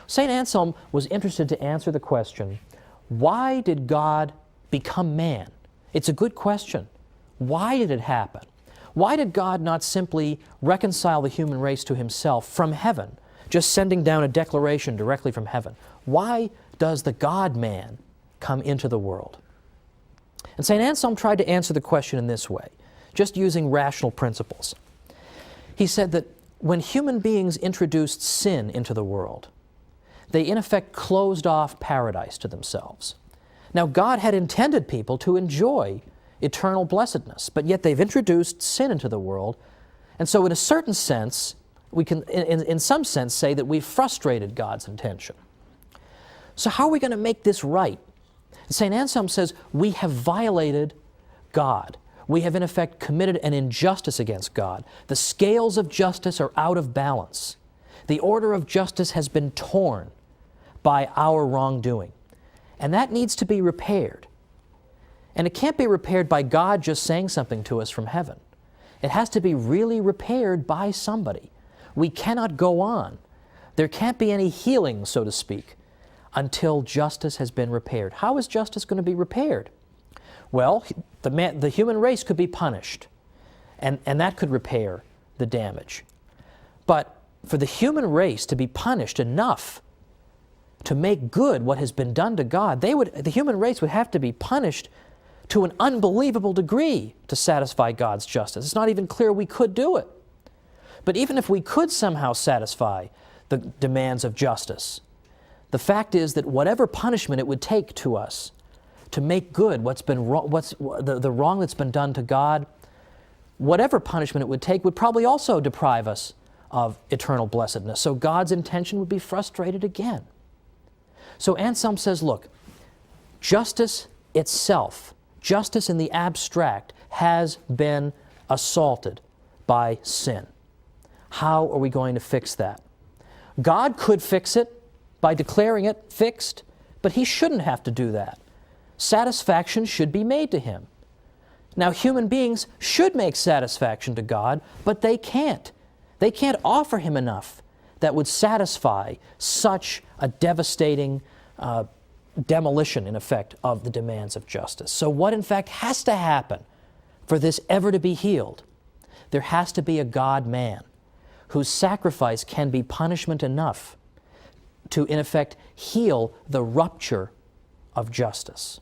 Saint Anselm was interested to answer the question, why did God become man? It's a good question. Why did it happen? Why did God not simply reconcile the human race to himself from heaven, just sending down a declaration directly from heaven? Why does the God-man come into the world? And St. Anselm tried to answer the question in this way, just using rational principles. He said that when human beings introduced sin into the world, they in effect closed off paradise to themselves. Now, God had intended people to enjoy eternal blessedness, but yet they've introduced sin into the world, and so in a certain sense, we can, in some sense, say that we've frustrated God's intention. So how are we going to make this right? St. Anselm says we have violated God. We have in effect committed an injustice against God. The scales of justice are out of balance. The order of justice has been torn by our wrongdoing. And that needs to be repaired. And it can't be repaired by God just saying something to us from heaven. It has to be really repaired by somebody. We cannot go on. There can't be any healing, so to speak, until justice has been repaired. How is justice going to be repaired? Well, the human race could be punished, and that could repair the damage. But for the human race to be punished enough to make good what has been done to God, the human race would have to be punished to an unbelievable degree to satisfy God's justice. It's not even clear we could do it. But even if we could somehow satisfy the demands of justice, the fact is that whatever punishment it would take to us to make good what's been wrong, the wrong that's been done to God, whatever punishment it would take would probably also deprive us of eternal blessedness. So God's intention would be frustrated again. So Anselm says, look, justice itself, justice in the abstract, has been assaulted by sin. How are we going to fix that? God could fix it by declaring it fixed, but He shouldn't have to do that. Satisfaction should be made to Him. Now, human beings should make satisfaction to God, but they can't. They can't offer Him enough that would satisfy such a devastating demolition, in effect, of the demands of justice. So what, in fact, has to happen for this ever to be healed? There has to be a God-man whose sacrifice can be punishment enough to, in effect, heal the rupture of justice.